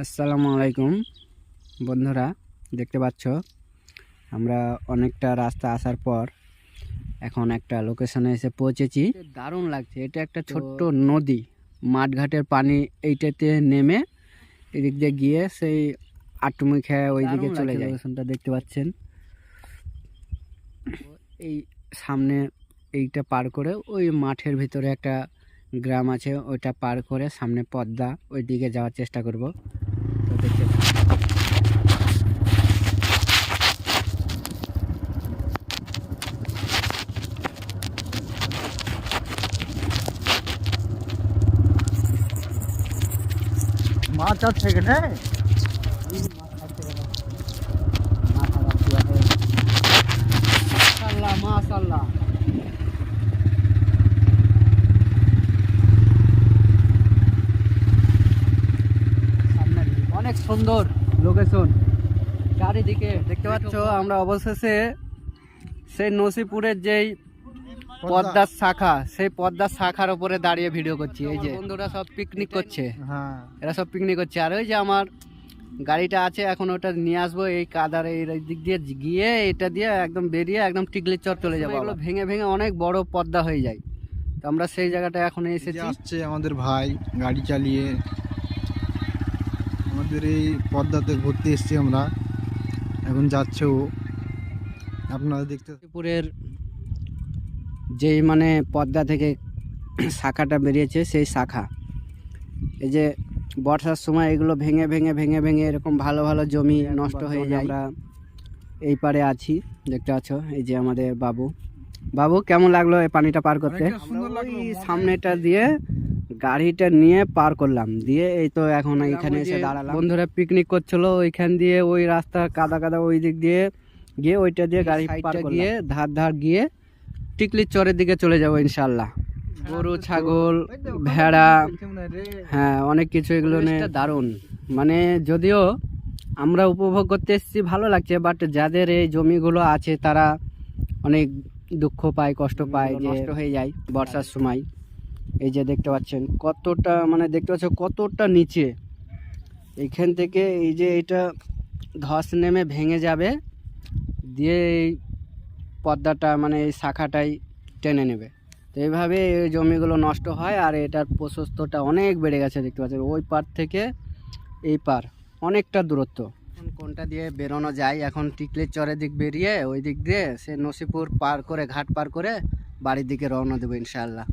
আসসালামু আলাইকুম বন্ধুরা, দেখতে পাচ্ছ আমরা অনেকটা রাস্তা আসার পর এখন একটা লোকেশনে এসে পৌঁছেছি। দারুণ লাগছে। এটা একটা ছোট্ট নদী, মাঠঘাটের পানি এইটাতে নেমে এদিক দিয়ে গিয়ে সেই আটুমি খেয়ে ওই দিকে চলে যায়। লোকেশনটা দেখতে পাচ্ছেন, এই সামনে এইটা পার করে ওই মাঠের ভিতরে একটা গ্রাম আছে, ওইটা পার করে সামনে পদ্মা, ওই দিকে যাওয়ার চেষ্টা করব। তো দেখতে মাছ আছে এখানে। মাশাআল্লাহ মাশাআল্লাহ, অনেক সুন্দর লোকেশন। চারিদিকে দেখতে পাচ্ছ আমরা অবশেষে সেই নসিপুরের যেই পদ্মার শাখা, সেই পদ্মার শাখার উপরে দাঁড়িয়ে ভিডিও করছি। এই যে বন্ধুরা সব পিকনিক করছে, হ্যাঁ এরা সব পিকনিক করছে। আর ওই যে আমার গাড়িটা আছে, এখন ওটা নিয়ে আসবো এই কাদার এই দিক দিয়ে গিয়ে এটা দিয়ে একদম বেরিয়ে একদম টিকলির চর চলে যাবো। এগুলো ভেঙে ভেঙে অনেক বড় পদ্মা হয়ে যায়। তো আমরা সেই জায়গাটা এখন এসেছি। আসছে আমাদের ভাই গাড়ি চালিয়ে আমাদের এই পদ্মাতে ঘুরতে এসেছি আমরা, এখন যাচ্ছে ও। আপনারা দেখতে নসিপুরের যেই মানে পদ্মা থেকে শাখাটা বেরিয়েছে, সেই শাখা এই যে বর্ষার সময় এগুলো ভেঙে ভেঙে ভেঙে ভেঙে এরকম ভালো ভালো জমি নষ্ট হয়ে যায়। আমরা এই পারে আছি, দেখতে পাচ্ছ এই যে আমাদের বাবু। বাবু, কেমন লাগলো এই পানিটা পার করতে? সামনেটা দিয়ে গাড়িটা নিয়ে পার করলাম, দিয়ে এই তো এখন এখানে এসে দাঁড়ালাম। বন্ধুরা পিকনিক করছিল ওইখান দিয়ে, ওই রাস্তা কাদা কাদা ওই দিক দিয়ে গিয়ে ওইটা দিয়ে গাড়ি পার গিয়ে ধার ধার গিয়ে টিকলির চরের দিকে চলে যাবো ইনশাল্লাহ। গরু, ছাগল, ভেড়া, হ্যাঁ অনেক কিছু এগুলো নিয়ে দারুণ। মানে যদিও আমরা উপভোগ করতে এসেছি, ভালো লাগছে, বাট যাদের এই জমিগুলো আছে তারা অনেক দুঃখ পায়, কষ্ট পায়, যে নষ্ট হয়ে যায় বর্ষার সময়। এই যে দেখতে পাচ্ছেন কতটা, মানে দেখতে পাচ্ছ কতটা নিচে, এইখান থেকে এই যে এটা ধস নেমে ভেঙে যাবে, দিয়ে এই পদ্মাটা মানে এই শাখাটাই টেনে নেবে। তো এইভাবে এই জমিগুলো নষ্ট হয়। আর এটার প্রশস্তটা অনেক বেড়ে গেছে, দেখতে পাচ্ছেন ওই পার থেকে এই পার অনেকটা দূরত্ব। কোনটা দিয়ে বেরোনো যায়, এখন টিকলির চরের দিক বেরিয়ে ওই দিক দিয়ে সে নসিপুর পার করে ঘাট পার করে বাড়ির দিকে রওনা দেবো ইনশাআল্লাহ।